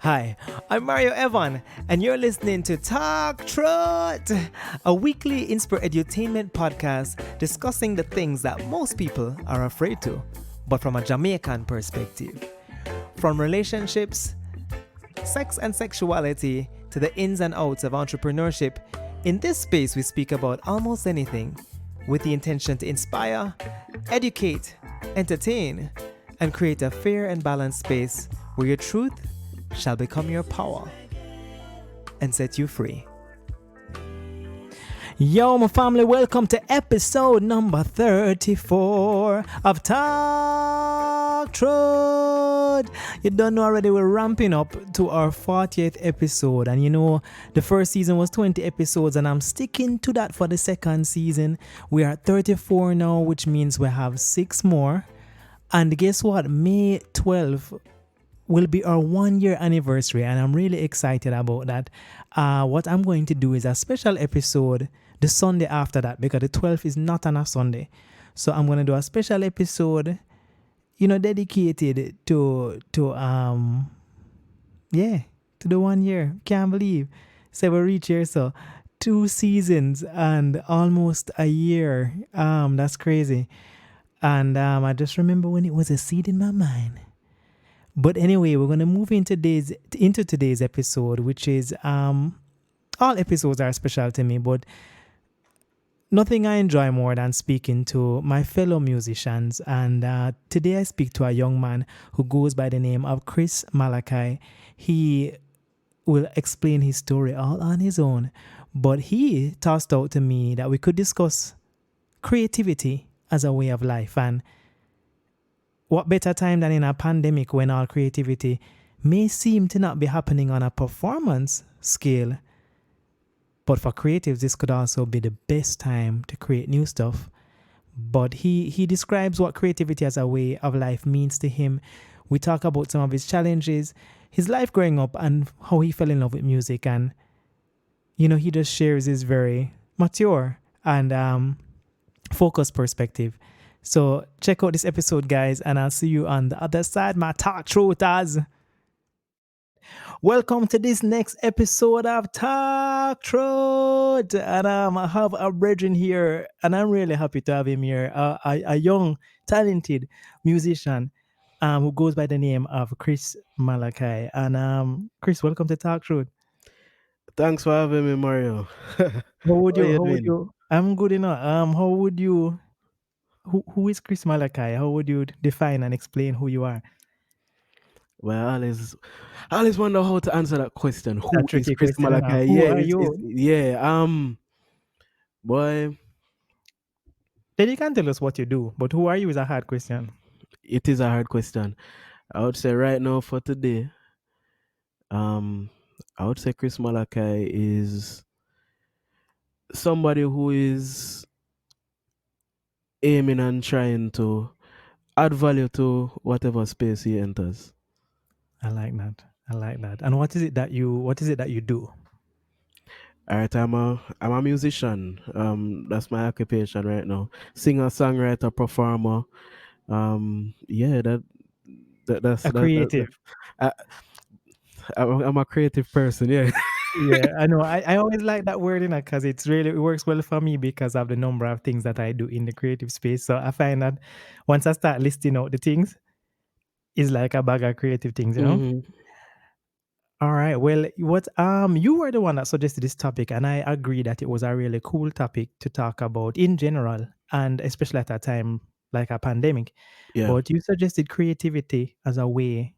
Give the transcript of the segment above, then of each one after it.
Hi, I'm Mario Evon, and you're listening to Talk Truth, a weekly edutainment podcast discussing the things that most people are afraid to, but from a Jamaican perspective. From relationships, sex and sexuality, to the ins and outs of entrepreneurship, in this space we speak about almost anything with the intention to inspire, educate, entertain, and create a fair and balanced space where your truth shall become your power and set you free. Yo, my family, welcome to episode number 34 of Talk Truth. You don't know already, we're ramping up to our 40th episode. And you know, the first season was 20 episodes, and I'm sticking to that for the second season. We are at 34 now, which means we have 6 more. And guess what? May 12th will be our 1-year anniversary, and I'm really excited about that. What I'm going to do is a special episode the Sunday after that, because the 12th is not on a Sunday. So I'm going to do a special episode, dedicated to the 1 year. Can't believe. So we reach here, so 2 seasons and almost a year. That's crazy. And I just remember when it was a seed in my mind. But anyway, we're going to move into today's episode, which is all episodes are special to me, but nothing I enjoy more than speaking to my fellow musicians. And today I speak to a young man who goes by the name of Chris Malachi. He will explain his story all on his own, but he tossed out to me that we could discuss creativity as a way of life. And what better time than in a pandemic when all creativity may seem to not be happening on a performance scale. But for creatives, this could also be the best time to create new stuff. But he describes what creativity as a way of life means to him. We talk about some of his challenges, his life growing up, and how he fell in love with music. And, he just shares his very mature and focused perspective. So check out this episode, guys, and I'll see you on the other side, my Talk Truthers. Welcome to this next episode of Talk Truth. And I have a brethren here, and I'm really happy to have him here, a young, talented musician who goes by the name of Chris Malachi. And Chris, welcome to Talk Truth. Thanks for having me, Mario. How would How you? you How would doing? you? I'm good enough. How would you? Who is Chris Malachi? How would you define and explain who you are? Well, I always wonder how to answer that question. It's a Who is tricky Chris question, huh? Malachi? Who Yeah, are it's you? yeah. Boy, Then you can tell us what you do, but who are you is a hard question. it is a hard question. I would say right now for today, um, I would say Chris Malachi is somebody who is aiming and trying to add value to whatever space he enters. I like that. I like that. And what is it that you do? All right, I'm a musician. That's my occupation right now. Singer, songwriter, performer. Yeah, A creative. I, I'm a creative person. Yeah. Yeah, I know. I always like that word, because it works well for me because of the number of things that I do in the creative space. So I find that once I start listing out the things, it's like a bag of creative things. hmm All right. Well, you were the one that suggested this topic, and I agree that it was a really cool topic to talk about in general, and especially at a time like a pandemic. Yeah. But you suggested creativity as a way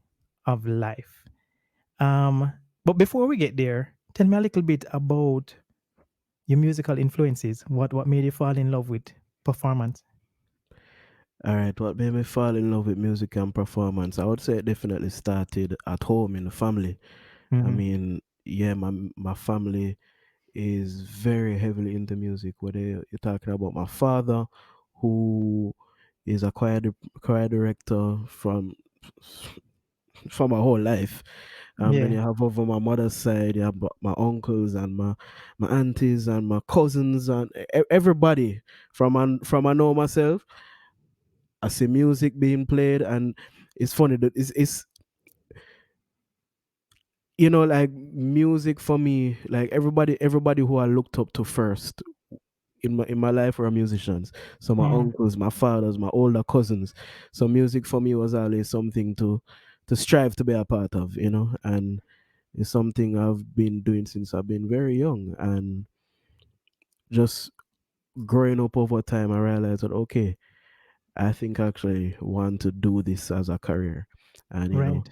of life. Um, but before we get there, tell me a little bit about your musical influences. What made you fall in love with performance? All right. What made me fall in love with music and performance? I would say it definitely started at home in the family. I Mm-hmm. mean, yeah, my family is very heavily into music. Whether you're talking about my father, who is a choir director from my whole life. Then Yeah. you have over my mother's side, you have my uncles and my aunties and my cousins and everybody from I know myself. I see music being played, and it's funny that it's like music for me, like everybody who I looked up to first in my life were musicians. So my Mm, uncles, my fathers, my older cousins. So music for me was always something to strive to be a part of, and it's something I've been doing since I've been very young. And just growing up over time, I realized that okay, I think I actually want to do this as a career. And right.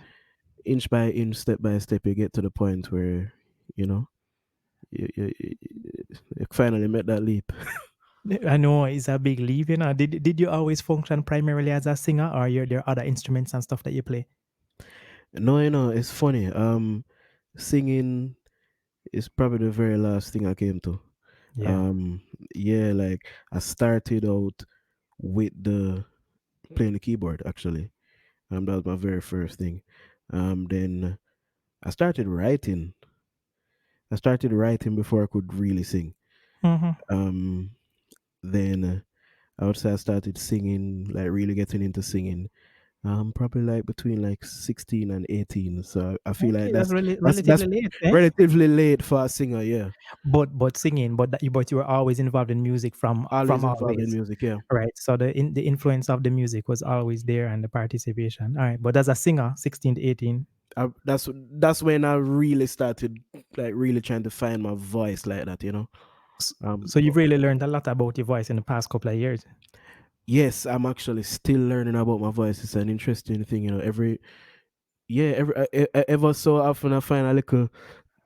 inch by inch, step by step, you get to the point where you know you finally met that leap. I know it's a big leap, you know. Did you always function primarily as a singer, or there are other instruments and stuff that you play? No, it's funny. Singing is probably the very last thing I came to. Yeah. Um, yeah, like I started out with the playing the keyboard actually. That was my very first thing. Then I started writing. I started writing before I could really sing. Hmm. Um, then I would say I started singing, like really getting into singing. Probably like between like 16 and 18. So I feel like Okay, that's really that's relatively late, eh? relatively late for a singer. Yeah, But singing, but you were always involved in music from always involved in always, music. Yeah, right? So the influence of the music was always there and the participation. All right, but as a singer, 16 to 18. that's when I really started like really trying to find my voice like that. S- Um, So you've really learned a lot about your voice in the past couple of years. yes, I'm actually still learning about my voice. It's an interesting thing. Ever so often I find a little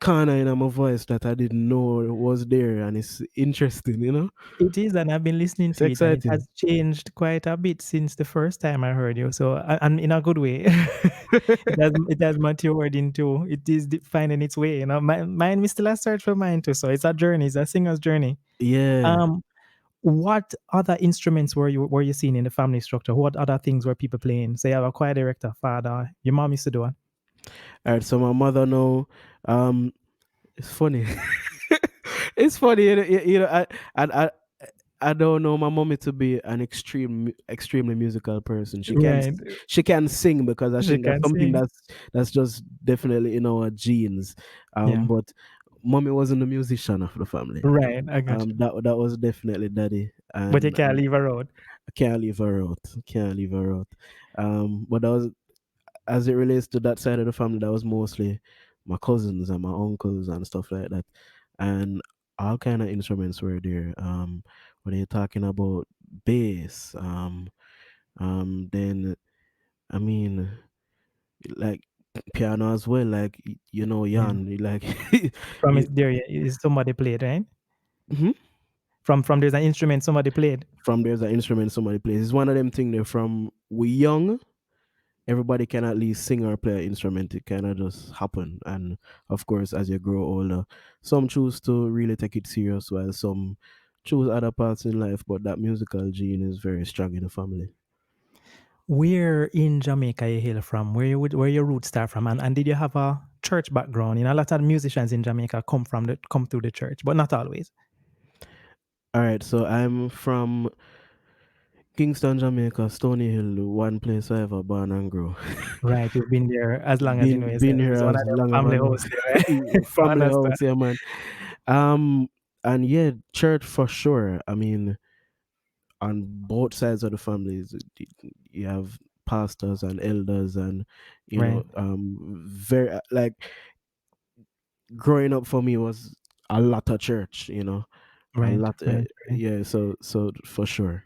corner in my voice that I didn't know was there, and it's interesting. It is, and I've been listening It's to it, and it exciting. has changed quite a bit since the first time I heard you. So, and in a good way, it has matured into it is finding its way. You know, mine is still a search for mine too. So it's a journey. It's a singer's journey. Yeah. Um, what other instruments were you seeing in the family structure? What other things were people playing? So you have a choir director, father. Your mom used to do it. All right. So my mother know. Um, it's funny. It's funny. I I don't know my mommy to be an extremely musical person. Right. She can sing because I She think that's can something sing. that's just definitely in our genes. Yeah. But mommy wasn't the musician of the family. Right. I got you. That was definitely daddy, But you and can't leave her out. I can't leave her out. Can't leave her out. But that was as it relates to that side of the family. That was mostly my cousins and my uncles and stuff like that, and all kind of instruments were there. When you're talking about bass, then I mean like piano as well. Like Yeah. Jan, like From you, is there is somebody played, right? Mhm. From there's an instrument somebody played. From there's an instrument somebody plays. It's one of them thing there from we young everybody can at least sing or play an instrument. It kind of just happen. And of course, as you grow older, some choose to really take it serious, while some choose other parts in life. But that musical gene is very strong in the family. Where in Jamaica you hail from? Where your roots start from? And did you have a church background? You know, a lot of musicians in Jamaica come through the church, but not always. All right, so I'm from Kingston, Jamaica, Stony Hill, one place I ever born and grow. Right. You've been there as long as you know Been yourself. here It's one of as them long as I family know. house there, right? I Family understand. house, yeah, man. Um, and yeah, church for sure. I mean, on both sides of the families you have pastors and elders, and Right. very like growing up for me was a lot of church, a Right. lot, Right. Right. yeah, so for sure.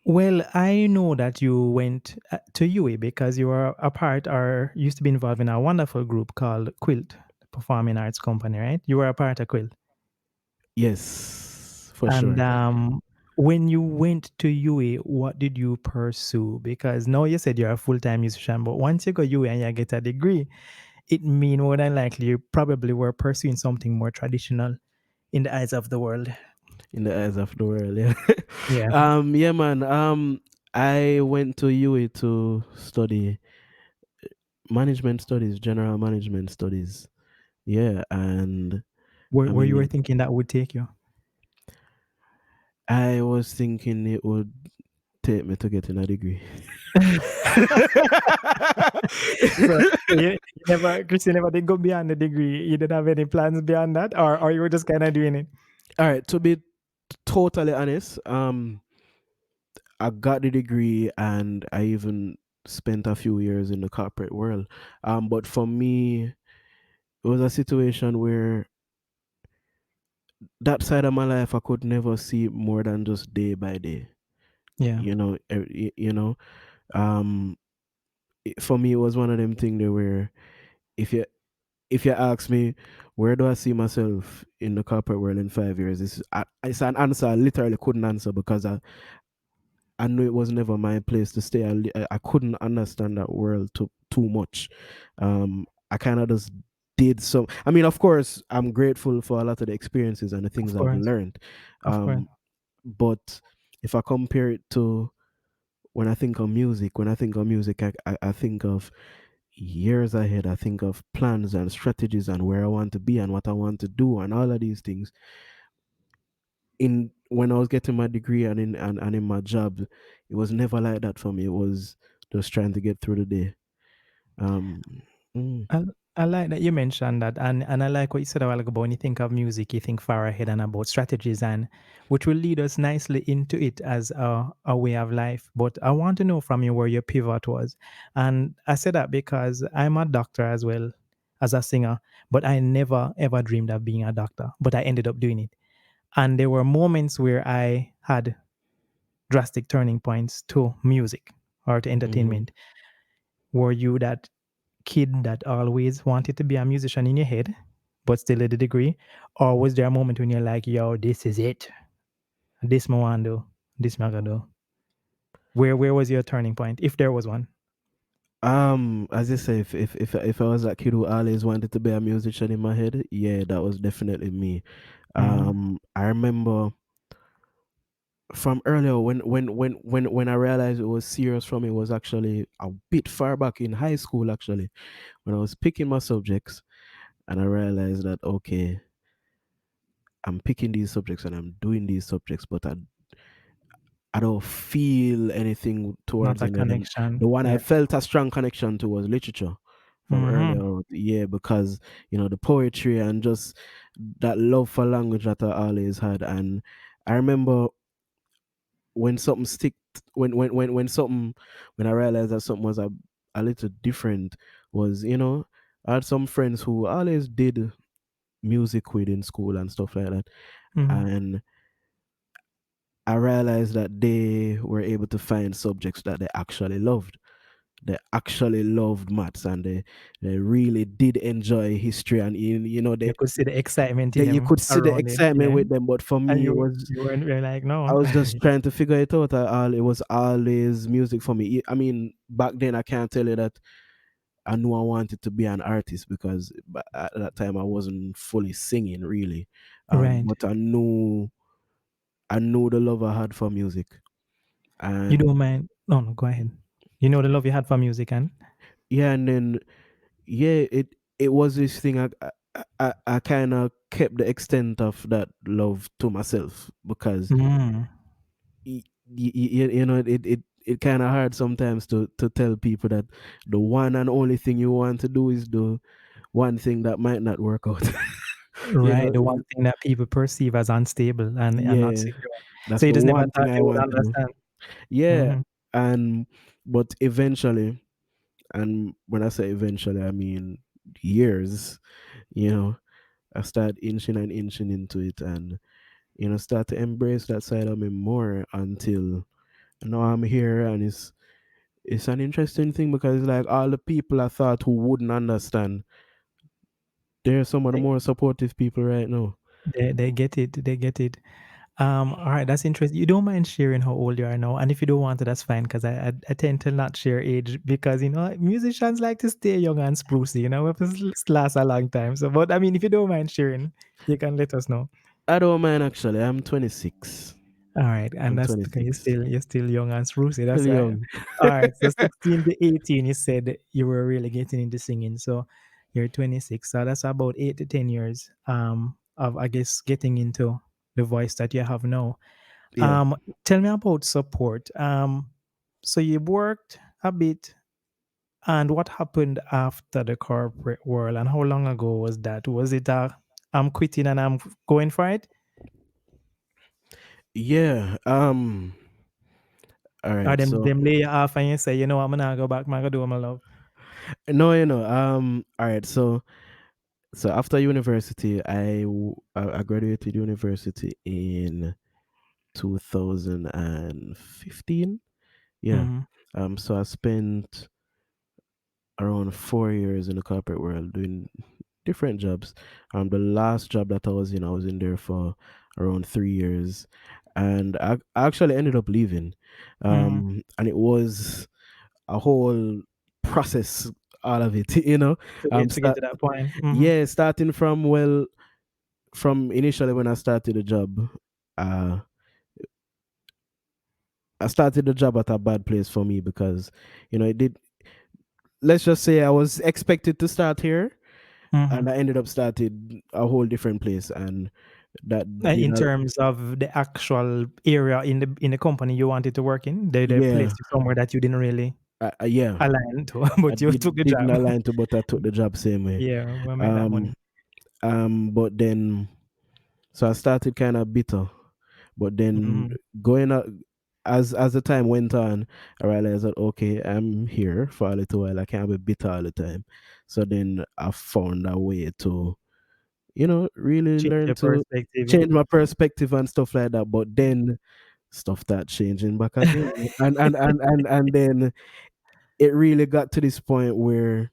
Well, I know that you went to UA because you were a part or used to be involved in a wonderful group called Quilt, the Performing Arts Company, right? You were a part of Quilt. Yes, for And sure. when you went to UA, what did you pursue? Because now you said you're a full-time musician, but once you go UA and you get a degree, it mean more than likely you probably were pursuing something more traditional in the eyes of the world. In the eyes of the world, yeah. Yeah. Yeah, man. I went to UA to study management studies, general management studies. Yeah, and I Where you were mean, thinking that would take you. I was thinking it would take me to getting a degree. So you Never, Christian never did go beyond the degree. You didn't have any plans beyond that, or you were just kind of doing it. All right, to be totally honest, I got the degree and I even spent a few years in the corporate world. But for me, it was a situation where that side of my life I could never see more than just day by day. Yeah, You know, um, for me it was one of them things there where if you if you ask me where do I see myself in the corporate world in 5 years, it's an answer I literally couldn't answer because I knew it was never my place to stay. I couldn't understand that world too much. I kind of just did some. I mean, of course, I'm grateful for a lot of the experiences and the of things I've course, learned. of course. Um, but if I compare it to when I think of music, I think of years ahead. I think of plans and strategies and where I want to be and what I want to do and all of these things. In when I was getting my degree and in my job, it was never like that for me. It was just trying to get through the day. Um, mm, I I like that you mentioned that, and I like what you said a while ago about when you think of music, you think far ahead and about strategies, and which will lead us nicely into it as a way of life. But I want to know from you where your pivot was, and I said that because I'm a doctor as well as a singer, but I never ever dreamed of being a doctor, but I ended up doing it, and there were moments where I had drastic turning points to music or to mhm. entertainment. Were you that kid that always wanted to be a musician in your head, but still did a degree? Or was there a moment when you're like, yo, this is it. This me want do. This me gonna do. Where was your turning point, if there was one? As I say, if I was that kid who always wanted to be a musician in my head, yeah, that was definitely me. Mm, I remember from earlier when I realized it was serious for me was actually a bit far back in high school actually when I was picking my subjects and I realized that okay, I'm picking these subjects and I'm doing these subjects, but I don't feel anything not towards a any of them. connection. The one I Yeah. felt a strong connection to was literature from Mm-hmm. earlier, yeah, because the poetry and just that love for language that I always had. And I remember when something sticked, when something, when I realized that something was a little different, was I had some friends who always did music with in school and stuff like that, Mm-hmm. and I realized that they were able to find subjects that they actually loved. They actually loved maths and they really did enjoy history and You could see the excitement in you them could see the around it. excitement Yeah. with them. But for And me, you weren't really like, I no. was just trying to figure it out. It was always music for me. I mean, back then I can't tell you that I knew I wanted to be an artist because at that time I wasn't fully singing really. Right. But I knew the love I had for music. You And don't mind. No, no, go ahead. You know the love you had for music and yeah, and then yeah, it was this thing. I kind of kept the extent of that love to myself because mm, it kind of hard sometimes to tell people that the one and only thing you want to do is the one thing that might not work out. you right, know, the one thing that people perceive as unstable and not yeah, secure. So that's you the just never one thing thought I they would want to do. understand. Yeah, Mhm. and but eventually, and when I say eventually, I mean years. You know, I start inching and inching into it and start to embrace that side of me more until now I'm here and it's an interesting thing because it's like all the people I thought who wouldn't understand, they're some of the They more supportive people right now. they get it, they get it. Alright, that's interesting. You don't mind sharing how old you are now, and if you don't want to, that's fine, 'cause I tend to not share age because, musicians like to stay young and sprucey, we have to last a long time. So, but I mean, if you don't mind sharing, you can let us know. I don't mind actually. I'm 26. All right, and I'm that's okay. 26. You're still young and sprucey. Still That's right. young. All right. So 16 to 18, you said you were really getting into singing. So you're 26. So that's about 8 to 10 years of I guess getting into the voice that you have now. Yeah. Tell me about support. So you worked a bit And what happened after the corporate world, and how long ago was that? Was it I'm quitting and I'm going for it? Yeah. All Or right. them So them lay you off and you say, you know what, I'm gonna go back, I'm gonna do what I love. no, all right. So after university, I graduated university in 2015. Yeah. Mm-hmm. So I spent around 4 years in the corporate world doing different jobs. The last job that I was in there for around 3 years, and I actually ended up leaving. Mm-hmm. And it was a whole process, all of it. To get to that point. Mm-hmm. Yeah, starting from, well, from initially when I started the job. Uh, I started the job at a bad place for me because, it did. Let's just say I was expected to start here, Mm-hmm. and I ended up started a whole different place, and that did In a terms of the actual area in the company you wanted to work in, they yeah, placed you somewhere that you didn't really yeah. align to, I but you took the didn't job. align to, but I took the job same way. Yeah, we'll make that Um, money. but then so I started kind of bitter, but then Mm-hmm. going out as the time went on, I realized that okay, I'm here for a little while. I can't be bitter all the time. So then I found a way to, really Change learn your to perspective, yeah. change my perspective and stuff like that. But then stuff that changing back again, and then it really got to this point where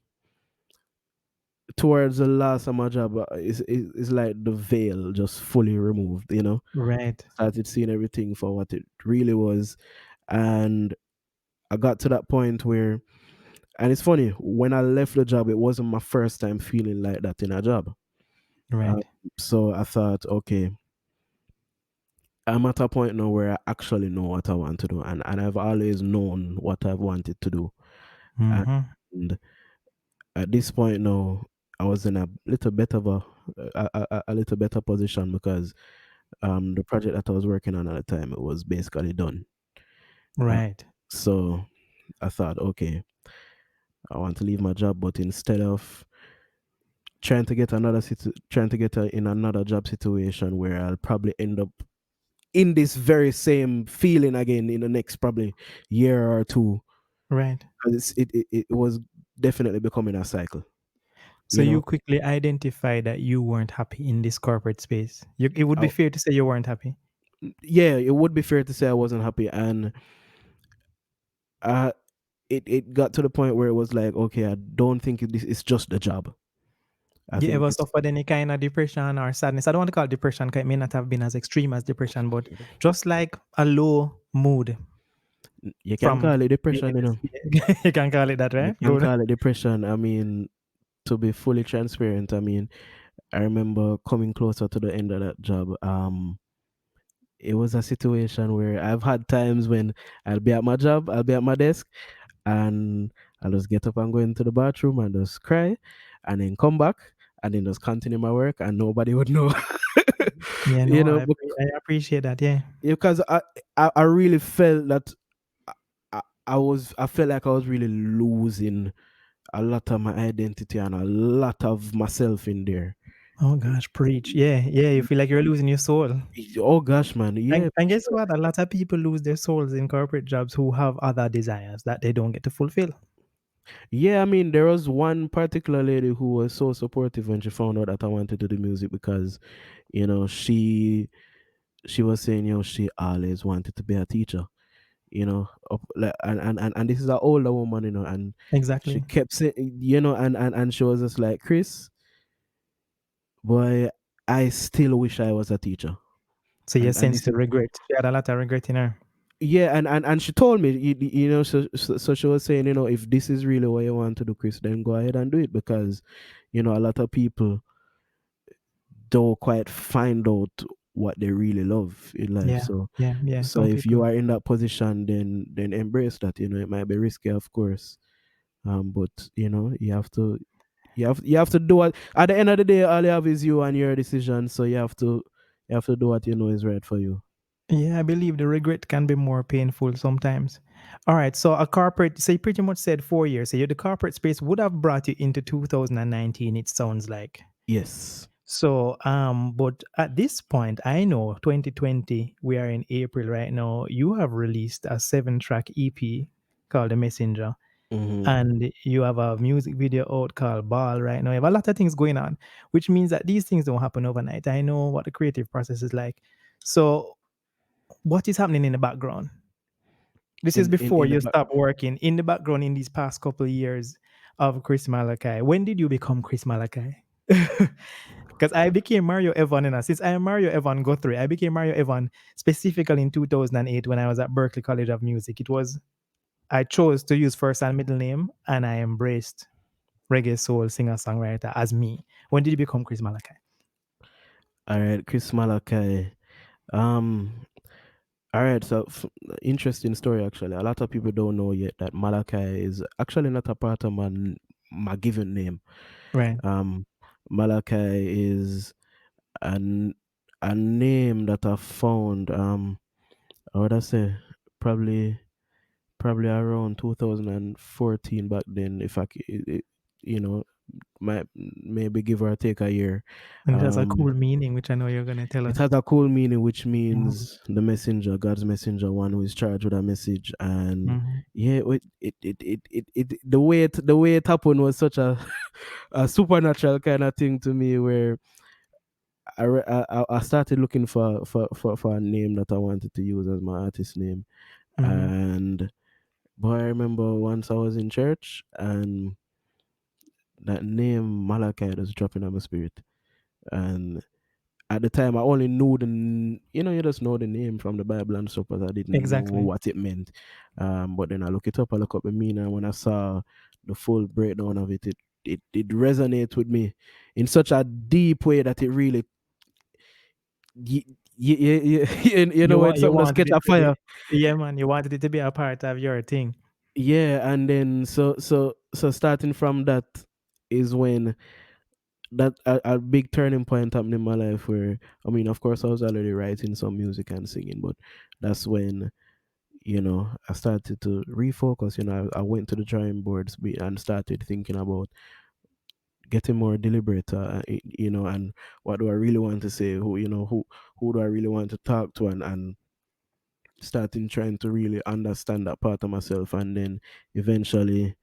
towards the last of my job, it's like the veil just fully removed. Right, Started seeing everything for what it really was, and I got to that point where, and it's funny, when I left the job, it wasn't my first time feeling like that in a job. Uh, right, so I thought, okay, I'm at a point now where I actually know what I want to do, and I've always known what I've wanted to do. mm-hmm. And at this point now, I was in a little bit of a little better position because the project that I was working on at the time, it was basically done. Uh, Right, so I thought, okay, I want to leave my job, but instead of trying to get in another job situation where I'll probably end up in this very same feeling again in the next probably year or two, right. because it was definitely becoming a cycle. So You you know, quickly identified that you weren't happy in this corporate space. It would be I, fair to say you weren't happy. yeah, it would be fair to say I wasn't happy, and uh, it got to the point where it was like, okay, I don't think this is just a job. I You think ever it's suffered any kind of depression or sadness? I don't want to call it depression because it may not have been as extreme as depression, but just like a low mood you can from call it being in depression, this. You can call it that, You right? can Good. call it depression. I mean, to be fully transparent, I mean, I remember coming closer to the end of that job. It was a situation where I've had times when I'll be at my job, I'll be at my desk, and I'll just get up and go into the bathroom and just cry, and then come back and then just continue my work, and nobody would know. Yeah, you no, know, bec- I appreciate that. Yeah, because I really felt that I felt like I was really losing a lot of my identity and a lot of myself in there. oh gosh, preach. Yeah, yeah. You feel like you're losing your soul. Oh gosh, man, yeah, And guess sure. what? A lot of people lose their souls in corporate jobs who have other desires that they don't get to fulfill. Yeah, I mean, there was one particular lady who was so supportive when she found out that I wanted to do music because, she was saying, she always wanted to be a teacher, and this is an older woman, and she Exactly. kept saying, and she was just like, Chris, boy, I still wish I was a teacher, So you and sense this the is regret. She had a lot of regret in her. yeah, and she told me, so she was saying, if this is really what you want to do, Chris, then go ahead and do it because, a lot of people don't quite find out what they really love in life. Yeah, So, yeah, yeah. so Some if you people. are in that position, then embrace that. It might be risky, of course, but you have to do what. At the end of the day, all you have is you and your decision. So you have to do what you know is right for you. Yeah, I believe the regret can be more painful sometimes. All right, so a corporate, so you pretty much said 4 years. So the corporate space would have brought you into 2019, it sounds like. Yes. So, but at this point, I know 2020, we are in April right now. You have released a 7 track EP called The Messenger, Mm-hmm. and you have a music video out called Ball right now. You have a lot of things going on, which means that these things don't happen overnight. I know what the creative process is like. So, what is happening in the background? This is before In the you back. stop working in the background in these past couple of years of Chris Malachi. When did you become Chris Malachi? Because I became Mario Evon, and since I am Mario Evon Guthrie, I became Mario Evon specifically in 2008 when I was at Berklee College of Music. It was, I chose to use first and middle name, and I embraced reggae soul singer songwriter as me. When did you become Chris Malachi? All right, Chris Malachi. Um, all right, so interesting story actually. A lot of people don't know yet that Malachi is actually not a part of my given name. Right. Um, Malachi is an a name that I found. I would I say probably probably around 2014 back then. If you know, might maybe give or take a year. And it has a Um, cool meaning, which I know you're going to tell It us. has a cool meaning, which Mhm. means the messenger, God's messenger, one who is charged with a message. And Mhm. yeah, the the way it happened was such a a supernatural kind of thing to me, where I started looking for a name that I wanted to use as my artist name. Mhm. And boy, I remember once I was in church and that name Malachi was dropping on my spirit. And at the time, I only knew you just know the name from the Bible and stuff, but I didn't know Exactly. what it meant. But then I look it up, I look up the meaning, and when I saw the full breakdown of it, it resonates with me in such a deep way that it really, you, you know, when You something just wanted catch it a to be, fire. yeah, man. You wanted it to be a part of your thing. Yeah, and then so starting from that is when that a big turning point happened in my life, where I mean, of course, I was already writing some music and singing, but that's when I started to refocus. I went to the drawing boards and started thinking about getting more deliberate. And what do I really want to say? Who do I really want to talk to? And starting trying to really understand that part of myself, and then eventually,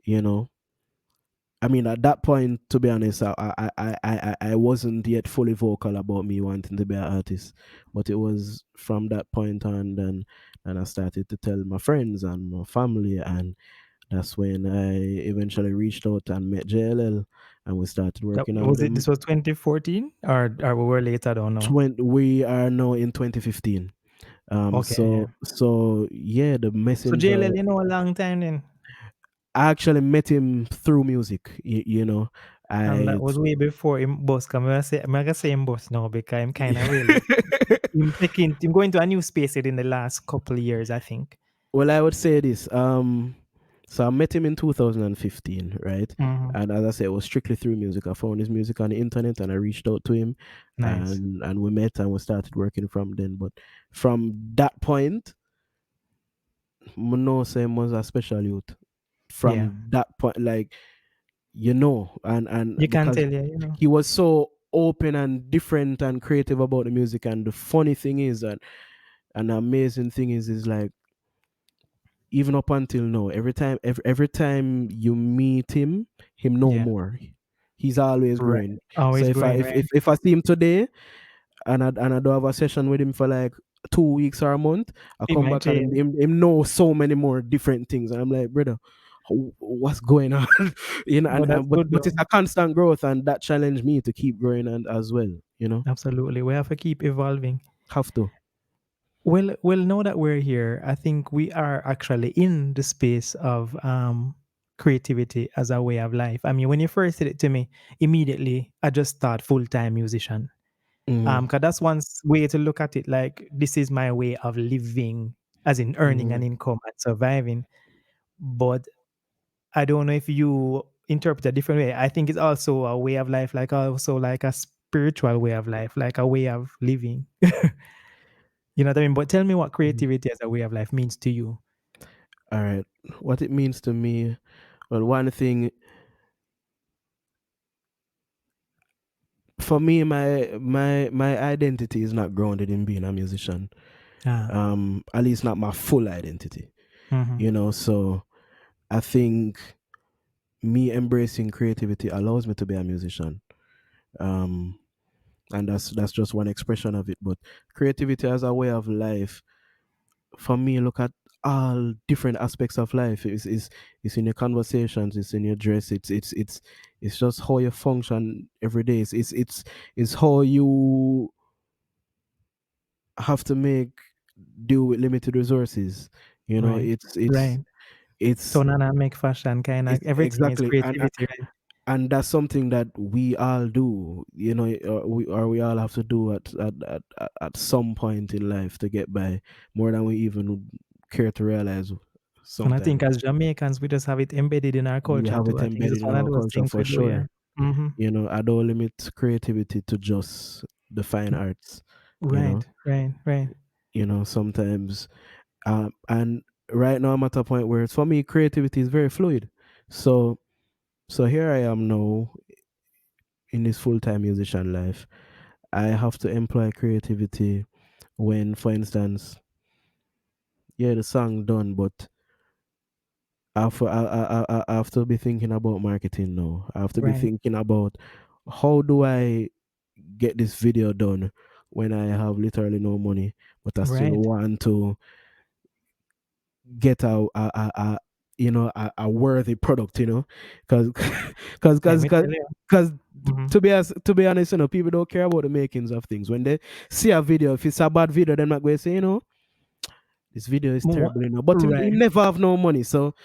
you know I mean, at that point, to be honest, I wasn't yet fully vocal about me wanting to be an artist, but it was from that point on, then I started to tell my friends and my family, and that's when I eventually reached out and met JLL, and we started That working on was it. This them. was 2014, or we were later. I don't know. We are now in 2015. Okay, yeah. So yeah, the So messenger. JLL, a long time then, I actually met him through music. and I that was way before him boss. Come, I'm gonna say him boss now because I'm kind of really him going to a new space in the last couple of years, I think. Well, I would say this. So I met him in 2015, right? Hmm. And as I said, it was strictly through music. I found his music on the internet, and I reached out to him, Nice. and we met, and we started working from then. But from that point, no say was a special youth. Yeah, From that point, like, and you can because tell you. he was so open and different and creative about the music. And the funny thing is that, and the amazing thing is like, even up until now, every time you meet him no Yeah, more. He's always right. growing. So Always if I growing, if right? if, if I see him today, and I don't have a session with him for like 2 weeks or a month, I He come might back and him, change, him, him know so many more different things, and I'm like, brother, what's going on? but that's But good it's though. a constant growth, and that challenged me to keep growing and as well. Absolutely, we have to keep evolving. Have to. Well, now that we're here, I think we are actually in the space of creativity as a way of life. I mean, when you first said it to me, immediately I just thought full-time musician. Mm-hmm. Because that's one way to look at it. Like, this is my way of living, as in earning Mm-hmm. an income and surviving. But I don't know if you interpret a different way. I think it's also a way of life, like also like a spiritual way of life, like a way of living. You know what I mean? But tell me what Mhm. creativity as a way of life means to you. All right. What it means to me, well, one thing for me, my identity is not grounded in being a musician. Ah. At least not my full identity. Mm-hmm. So I think me embracing creativity allows me to be a musician. Um, and that's just one expression of it. But creativity as a way of life, for me, look at all different aspects of life. It's in your conversations, it's in your dress, it's just how you function every day. It's how you have to make do with limited resources. You know, Right. it's it's Right. it's Turn on and make fashion, kind of it's everything is exactly, creativity, right? and that's something that we all do. We all have to do at some point in life to get by, more than we even would care to realize And I think sometimes. as Jamaicans, we just have it embedded in our We culture have too. it I think it's embedded just in one of our those culture things we for do, yeah. sure. Mm-hmm. I don't limit creativity to just the fine arts. you know Right, right, right, Sometimes, and right now I'm at a point where, for me, creativity is very fluid. So so here I am now in this full-time musician life. I have to employ creativity when, for instance, yeah, the song done, but I have to be thinking about marketing now. I have to be right, thinking about, how do I get this video done when I have literally no money, but I still right. want to get a worthy product, because because Let because me tell you. because Mhm. to be honest, people don't care about the makings of things. When they see a video, if it's a bad video, they're not going to say, this video is More terrible, but he right. never have no money, so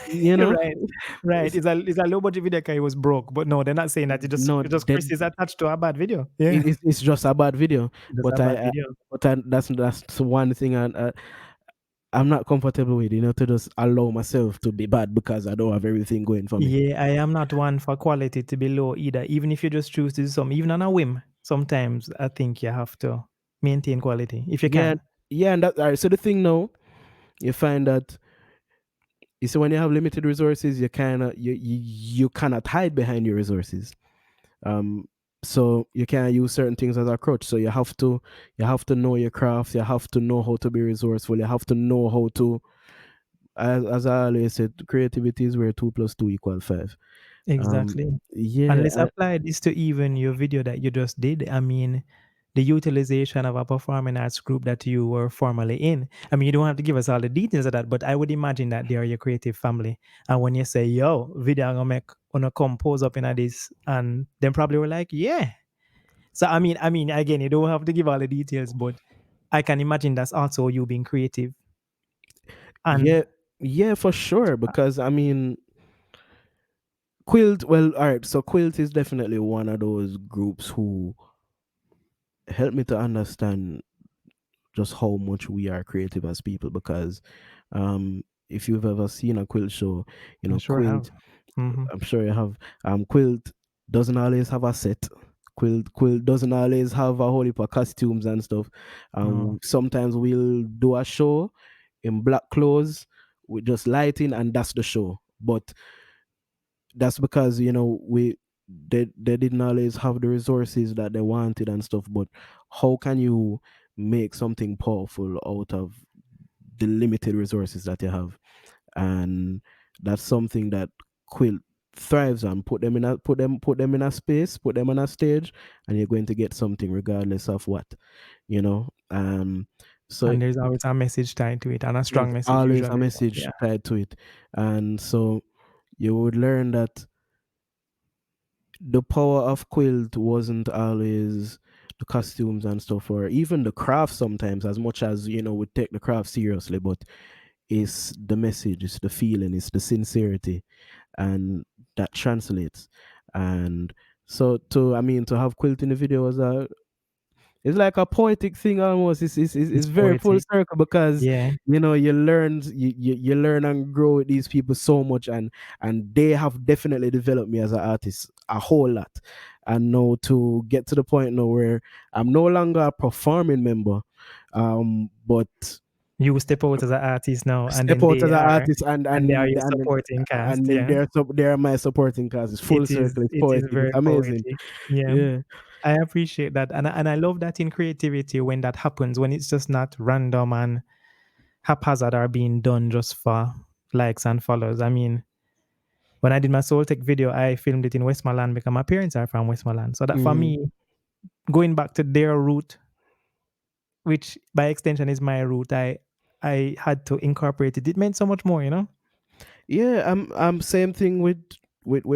you know Right, right. it's, It's a low budget video 'cause it was broke, but no, they're not saying that. no, It just that Chris is attached to a bad video. Yeah, it's just a bad video. just But a bad video. that's one thing I'm not comfortable with, to just allow myself to be bad because I don't have everything going for me. Yeah, I am not one for quality to be low either. Even if you just choose to do something, even on a whim, sometimes I think you have to maintain quality if you Yeah, can. yeah, and that, all right. So the thing now, you find that, you see, when you have limited resources, you cannot hide behind your resources. Um, so you can't use certain things as a crutch. So you have to know your craft. You have to know how to be resourceful. You have to know how to, as I always said, creativity is where 2 + 2 = 5. Um, Exactly. And yeah, let's apply this to even your video that you just did. I mean, the utilization of a performing arts group that you were formerly in. I mean, you don't have to give us all the details of that, but I would imagine that they are your creative family. And when you say, yo, video I'm gonna make gonna compose up in a this, and then probably were like, yeah. So I mean, again, you don't have to give all the details, but I can imagine that's also you being creative. And yeah, yeah, for sure. Because Quilt. Well, all right. So Quilt is definitely one of those groups who help me to understand just how much we are creative as people. Because if you've ever seen a quilt show, I sure have. Quilt, Hmm. I'm sure you have. Quilt doesn't always have a set. Quilt doesn't always have a whole heap of costumes and stuff. No, Sometimes we'll do a show in black clothes with just lighting, and that's the show. But that's because, they didn't always have the resources that they wanted and stuff. But how can you make something powerful out of the limited resources that you have? And that's something that Quilt thrives on. Put them in a space, put them on a stage, and you're going to get something regardless of what. So and there's always a message tied to it, and a there's strong message always a usually. message Yeah. tied to it. And so you would learn that the power of Quilt wasn't always the costumes and stuff, or even the craft sometimes, as much as we take the craft seriously. But it's the message, it's the feeling, it's the sincerity, and that translates. And so, to have Quilt in the video was it's like a poetic thing almost. It's It's very full poetic. circle, because Yeah, you learn and grow with these people so much, and they have definitely developed me as an artist a whole lot. And now, to get to the point now where I'm no longer a performing member, But You step out as an artist now, and step then out as an artist, and they are and your and supporting cast. and Yeah, they're my supporting cast. It's full circle. It's it is poetic. It's very amazing. poetic. Yeah. Yeah. I appreciate that, and I love that in creativity when that happens, when it's just not random and haphazard or being done just for likes and follows. I mean, when I did my Soul Tech video, I filmed it in Westmoreland because my parents are from Westmoreland. So that for Mhm. me, going back to their root, which by extension is my root, I had to incorporate it. It meant so much more, you know. Yeah, I'm same thing with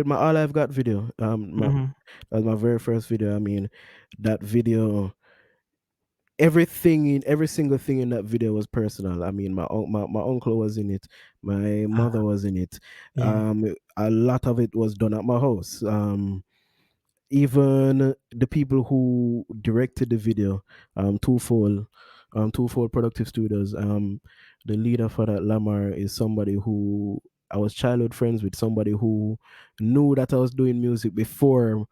my All I've Got video. Hmm. That was my very first video. I mean, that video, everything in every single thing in that video was personal. I mean, my uncle was in it, my Ah, mother was in it. yeah, A lot of it was done at my house. Even the people who directed the video, twofold productive studios. The leader for that, Lamar, is somebody who I was childhood friends with, somebody who knew that I was doing music before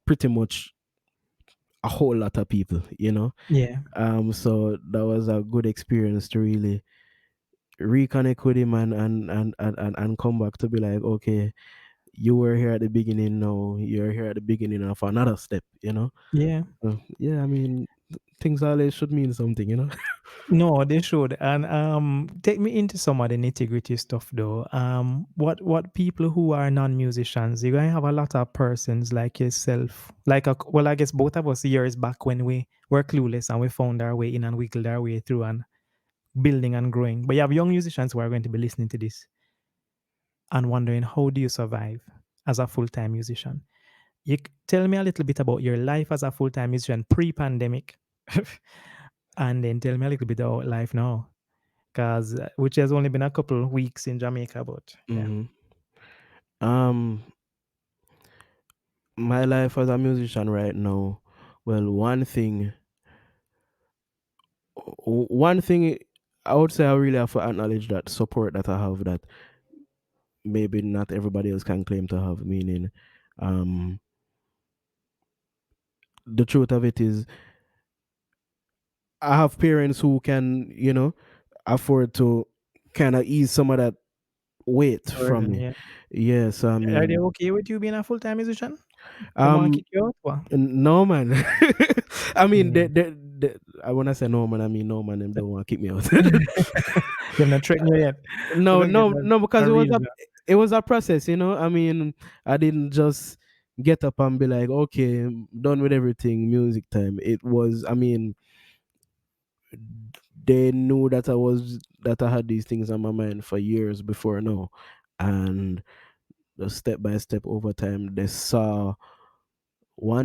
pretty much a whole lot of people, you know. yeah, So that was a good experience to really reconnect with him, and come back to be like, okay, you were here at the beginning, now you're here at the beginning of another step, you know. yeah. Yeah, I mean, things always should mean something, you know. No, they should. And take me into some of the nitty-gritty stuff though. What people who are non-musicians, you're gonna have a lot of persons like yourself, like well, I guess both of us years back when we were clueless and we found our way in and wiggled our way through and building and growing. But you have young musicians who are going to be listening to this and wondering how do you survive as a full-time musician? Tell me a little bit about your life as a full-time musician pre-pandemic, and then tell me a little bit about life now, cause which has only been a couple of weeks in Jamaica, but yeah. Hmm. Um, my life as a musician right now. Well, one thing I would say I really have to acknowledge that support that I have that maybe not everybody else can claim to have. Meaning, um, the truth of it is, I have parents who can, afford to kind of ease some of that weight from Burden, me. yeah. Yes, I Are they mean, okay with you being a full-time musician? They wanna um, kick you out? What? no man. I mean, Yeah. I when I say no man, I mean no man. Them don't want to kick me out. They've not threatened you yet. I No, don't get no, that no, because a real job. it was a process, you know. I mean, I didn't just get up and be like, okay, I'm done with everything, music time. It was, I mean, they knew that I had these things on my mind for years before now, and the step by step over time, they saw what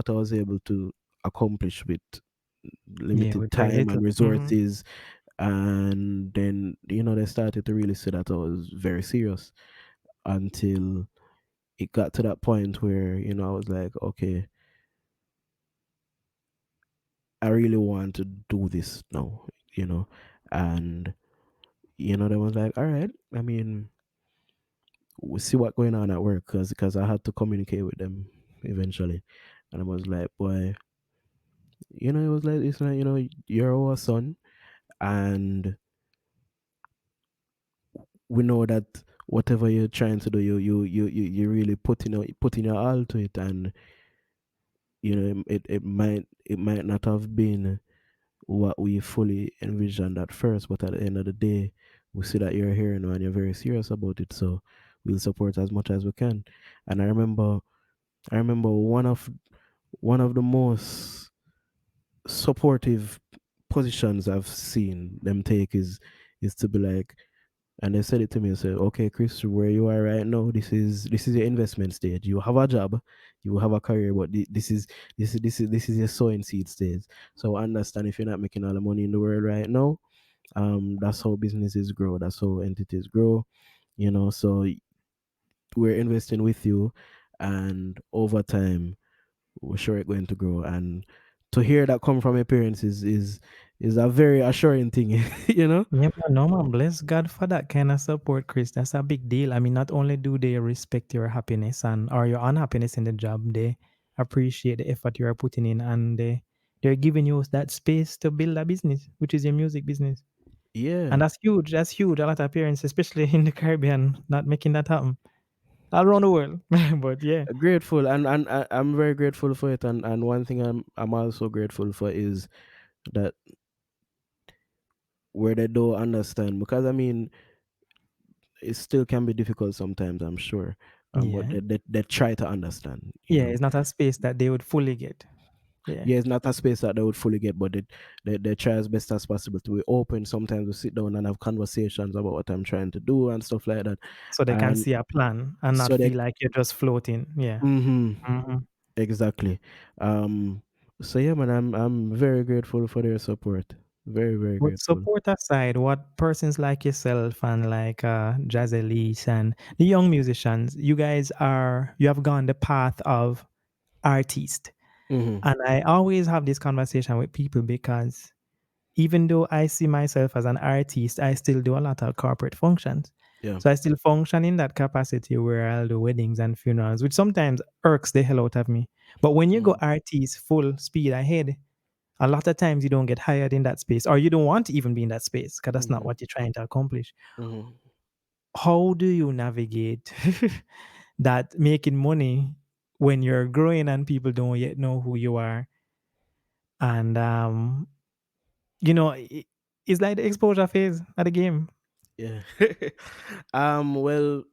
I was able to accomplish with Yeah, limited with very time and little. Mhm. resources, and then they started to really see that I was very serious, until it got to that point where I was like, okay, I really want to do this now, you know, and they was like, all right, I mean, we see what going on at work, because I had to communicate with them eventually, and I was like, boy, it was like, it's like, you're our son, and we know that whatever you're trying to do, you really putting your all to it, and it might not have been what we fully envisioned at first, but at the end of the day, we see that you're here now and you're very serious about it, so we'll support as much as we can. And I remember one of the most supportive positions I've seen them take is to be like, and they said it to me and said, okay, Chris, where you are right now, this is your investment stage. You have a job, you have a career, but this is your sowing seed stage. So I understand if you're not making all the money in the world right now. That's how businesses grow, that's how entities grow, so we're investing with you, and over time we're sure it's going to grow. And to hear that come from your parents is a very assuring thing, you know. Yeah, man, no man, bless God for that kind of support, Chris. That's a big deal. I mean, not only do they respect your happiness and or your unhappiness in the job, they appreciate the effort you are putting in, and they're giving you that space to build a business, which is your music business. And Yeah, that's huge. That's huge. A lot of parents, especially in the Caribbean, not making that happen all around the world. But yeah, grateful, and I'm very grateful for it. And one thing I'm also grateful for is that where they don't understand, because I mean it still can be difficult sometimes, I'm sure. But yeah, they try to understand, you yeah. know. It's not a space that they would fully get. Yeah. Yeah, it's not a space that they would fully get, but they try as best as possible to be open. Sometimes we sit down and have conversations about what I'm trying to do and stuff like that. So they can And see a plan and not so they feel like you're just floating. Yeah. hmm Hmm. exactly. Um so yeah, man, I'm very grateful for their support. Very, very But grateful. support aside, what persons like yourself and like Jazz Elise and the young musicians, you have gone the path of artist. Hmm. And I always have this conversation with people because even though I see myself as an artist, I still do a lot of corporate functions. Yeah. So I still function in that capacity where I'll do weddings and funerals, which sometimes irks the hell out of me. But when you go Hmm. artist full speed ahead, a lot of times you don't get hired in that space or you don't want to even be in that space because that's not Hmm. what you're trying to accomplish. Hmm. How do you navigate that making money when you're growing and people don't yet know who you are? And you know, it's like the exposure phase of the game. Yeah. Well,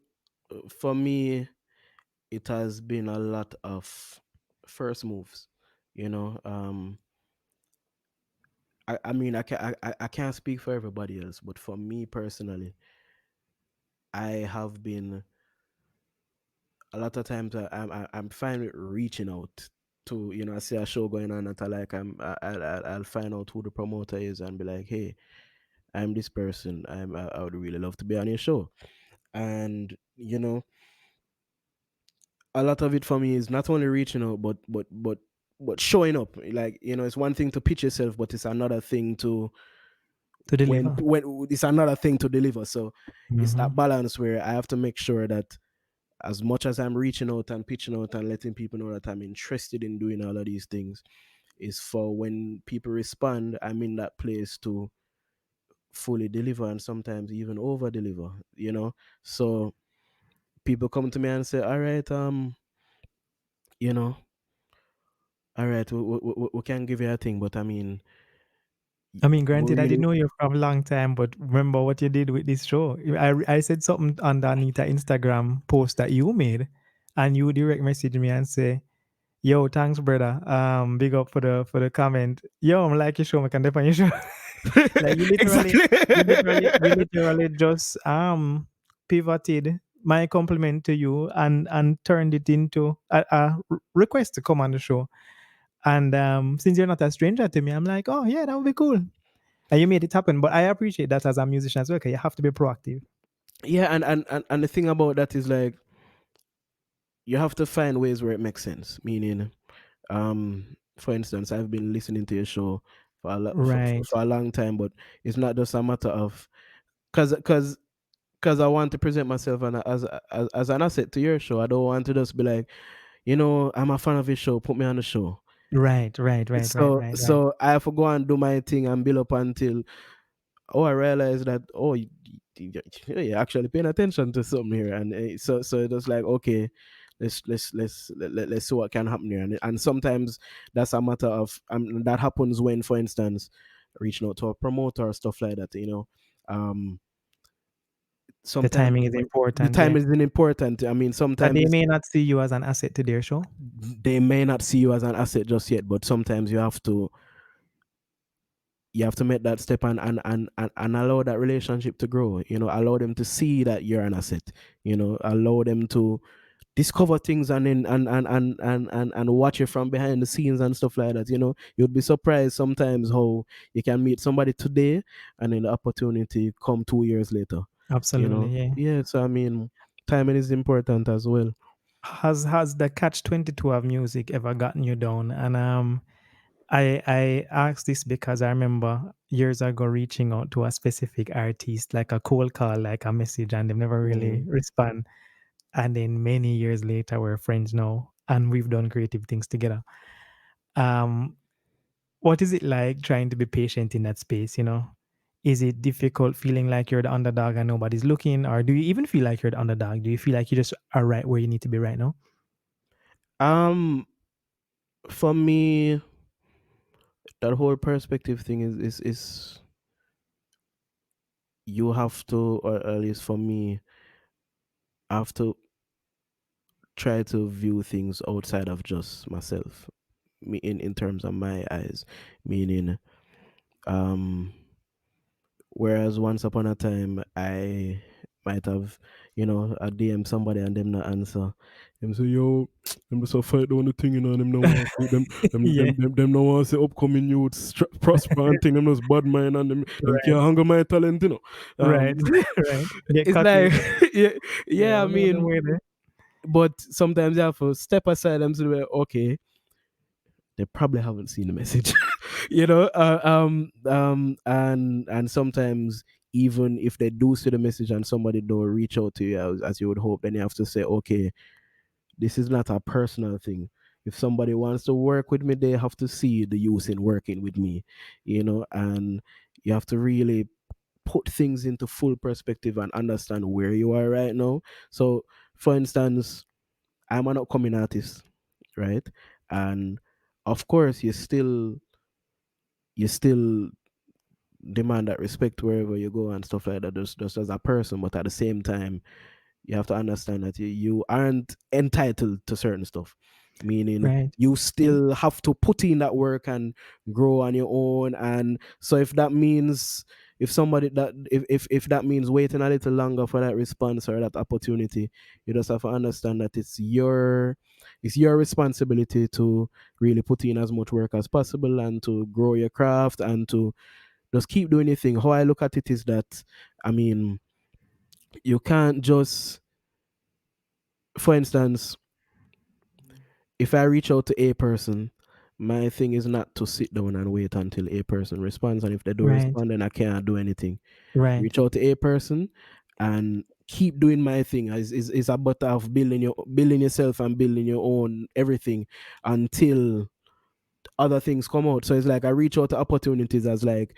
for me, it has been a lot of first moves, you know. I mean, I can't speak for everybody else, but for me personally, I have been a lot of times I'm fine with reaching out to, you know, I see a show going on that I like, I'll find out who the promoter is and be like, hey, I'm this person, I would really love to be on your show. And you know, a lot of it for me is not only reaching out, but showing up. Like, you know, it's one thing to pitch yourself, but it's another thing to To deliver. when it's another thing to deliver. So it's Mhm. that balance where I have to make sure that as much as I'm reaching out and pitching out and letting people know that I'm interested in doing all of these things, is for when people respond, I'm in that place to fully deliver and sometimes even over deliver, you know. So people come to me and say, all right, you know, all right, we can give you a thing, but I mean, I mean, we granted, I didn't really, know you for a long time, but remember what you did with this show. I said something on the Anita Instagram post that you made, and you direct message me and say, "Yo, thanks, brother. Big up for the comment. Yo, I'm like your show. I can depend on your show." Like exactly. you literally just pivoted my compliment to you and turned it into a request to come on the show. And since you're not a stranger to me, I'm like, oh yeah, that would be cool. And you made it happen. But I appreciate that as a musician as well. 'Cause you have to be proactive. Yeah, and the thing about that is like you have to find ways where it makes sense. Meaning, for instance, I've been listening to your show for Right, for a long time, but it's not just a matter of because I want to present myself as an asset to your show. I don't want to just be like, you know, I'm a fan of your show. Put me on the show. right. So I have to go and do my thing and build up until I realized that you're actually paying attention to something here, and so it was like, okay, let's see what can happen here, and sometimes that's a matter of that happens when, for instance, reaching out to a promoter or stuff like that, you know. um The Sometimes timing is the important, time yeah. isn't important. I mean, But they sometimes may not see you as an asset to their show. they may not see you as an asset just yet, but sometimes you have to make that step and allow that relationship to grow, you know, allow them to see that you're an asset, you know, allow them to discover things and then and watch it from behind the scenes and stuff like that, you know. You'd be surprised sometimes how you can meet somebody today and then the opportunity come 2 years later, you Absolutely, know. yeah. Yeah, so I mean, timing is important as well. Has the catch 22 of music ever gotten you down? And I asked this because I remember years ago reaching out to a specific artist, like a cold call, like a message, and they've never really Mm. respond. And then many years later, we're friends now, and we've done creative things together. Um, What is it like trying to be patient in that space, you know? Is it difficult feeling like you're the underdog and nobody's looking? Or do you even feel like you're the underdog? Do you feel like you just are right where you need to be right now? Um, for me, that whole perspective thing is you have to, or at least for me, I have to try to view things outside of just myself. Me in terms of my eyes, meaning um whereas once upon a time I might have, I DM somebody and them not answer. Them say, yo, them just a fight on the thing, and them no want to Yeah. them no want to say upcoming youths prosper and thing, them just bad mind and them Right. can't hunger my talent. Right. Um Right. Get it's cocky. like yeah, Yeah, yeah, I I know the mean, way there. but sometimes you have to step aside and say, well, okay, they probably haven't seen the message. And sometimes even if they do see the message and somebody don't reach out to you as you would hope, then you have to say, okay, this is not a personal thing. If somebody wants to work with me, they have to see the use in working with me, and you have to really put things into full perspective and understand where you are right now. So, for instance, I'm an upcoming artist, right? And of course, you still demand that respect wherever you go and stuff like that, just as a person. But at the same time, you have to understand that you aren't entitled to certain stuff, meaning Right. you In still have to put in that work and grow on your own. And so if that means, if that means waiting a little longer for that response or that opportunity, you just have to understand that it's your responsibility to really put in as much work as possible and to grow your craft and to just keep doing your thing. How I look at it is that, I mean, you can't just, for instance, if I reach out to a person, my thing is not to sit down and wait until a person responds. And if they don't right. respond, then I can't do anything. Right. Reach out to a person and keep doing my thing. Is a matter of building yourself and building your own everything until other things come out. So it's like I reach out to opportunities as like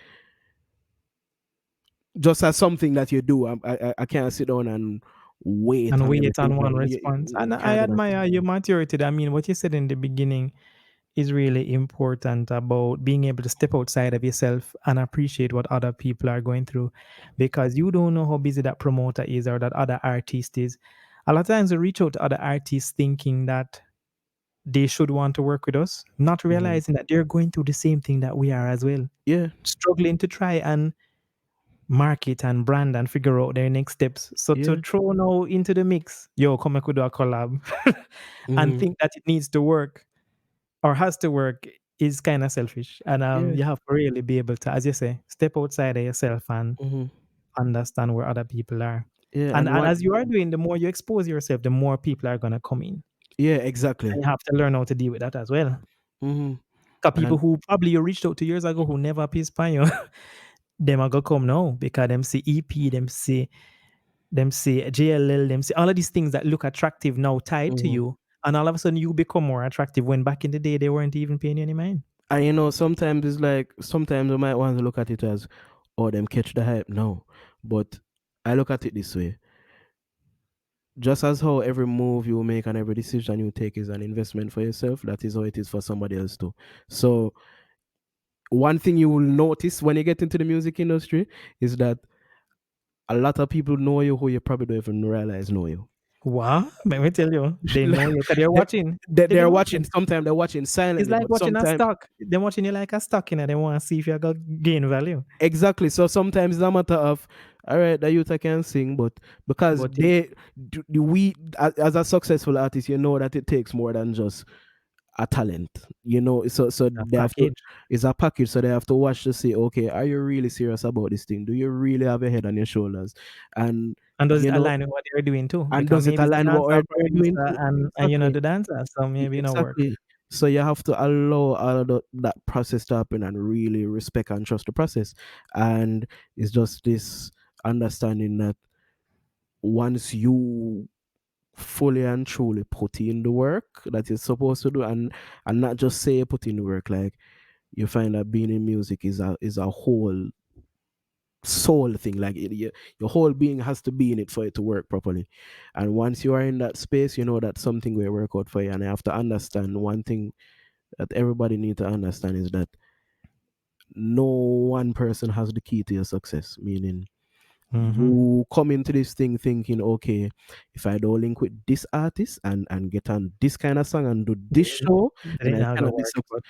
just as something that you do. I can't sit down and wait And on wait everything. on one response. And I Can't do that. admire your maturity. I mean, what you said in the beginning is really important about being able to step outside of yourself and appreciate what other people are going through, because you don't know how busy that promoter is or that other artist is. A lot of times we reach out to other artists thinking that they should want to work with us, not Hmm. realizing that they're going through the same thing that we are as well, Yeah, struggling to try and market and brand and figure out their next steps. So to yeah. throw now into the mix, yo, come I could do a collab and Hmm. think that it needs to work or has to work is kind of selfish. And Yeah. you have to really be able to, as you say, step outside of yourself and Hmm. understand where other people are. Yeah, And as you are doing, the more you expose yourself, the more people are gonna come in. yeah, exactly. And you have to learn how to deal with that as well. Hmm. 'Cause people And who probably you reached out to years ago who never piss upon you, them are gonna come now because them see EP, them see JLL, them see all of these things that look attractive now tied to mhm. you, and all of a sudden you become more attractive when back in the day they weren't even paying you any mind. And sometimes it's like sometimes I might want to look at it as, oh, them catch the hype. No, but I look at it this way: just as how every move you make and every decision you take is an investment for yourself, that is how it is for somebody else too. So one thing you will notice when you get into the music industry is that a lot of people know you who you probably don't even realize know you. What? Let me tell you, they know you 'cause they're they, watching. they, They've they're been watching. watching. Sometimes they're watching It's silently, like but watching a sometimes stock. They're watching you like a stock, they wanna see if you're gonna gain value. exactly. So sometimes it's a matter of, all right, the youth I can sing, but because But it we as a successful artist, you know that it takes more than just a talent. So a they have to. package. It's a package, so they have to watch to say, okay, are you really serious about this thing? Do you really have a head on your shoulders? And And does it you know, align with what they're doing too? and Because does it maybe it's a align with what dancehall we're doing producer too? and you're not Exactly. the dancer, so maybe it don't work. Exactly. So you have to allow all of that process to happen and really respect and trust the process. And it's just this understanding that once you fully and truly put in the work that you're supposed to do, and not just say you put in the work, like you find that being in music is a whole soul thing. Like your whole being has to be in it for it to work properly. And once you are in that space, you know that something will work out for you. And I have to understand one thing that everybody need to understand is that no one person has the key to your success. Meaning, Mm-hmm. you come into this thing thinking, okay, if I don't link with this artist and get on this kind of song and do this show, That then it I not gonna cannot be work, successful.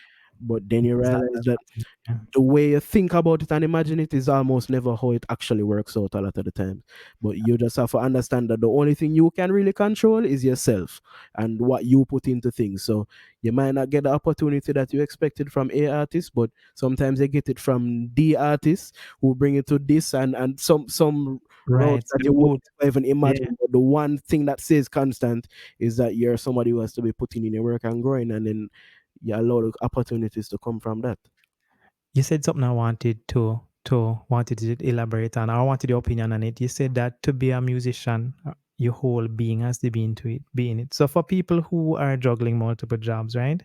But then you it's not realize gonna that happen. Yeah. the way you think about it and imagine it is almost never how it actually works out a lot of the time. But you just have to understand that the only thing you can really control is yourself and what you put into things. So you might not get the opportunity that you expected from A artist, but sometimes you get it from D artists who bring it to this and some routes Right. So that the you would both, never even yeah. imagine. But the one thing that stays constant is that you're somebody who has to be putting in your work and growing, and then you allow the opportunities to come from that. You said something I wanted to elaborate on. I wanted your opinion on it. You said that to be a musician, your whole being has to be into it, be in it. So for people who are juggling multiple jobs, right?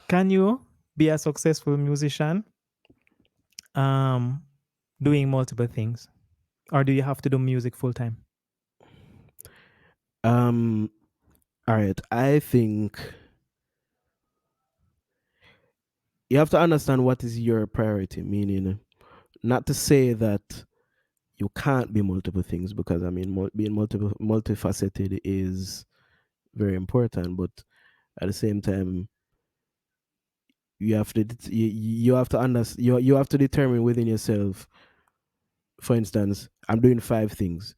Can you be a successful musician, um, doing multiple things, or do you have to do music full time? Um, all right. I think you have to understand what is your priority, meaning not to say that you can't be multiple things, because I mean, being multifaceted is very important, but at the same time, you have to understand, you have to determine within yourself. For instance, I'm doing five things.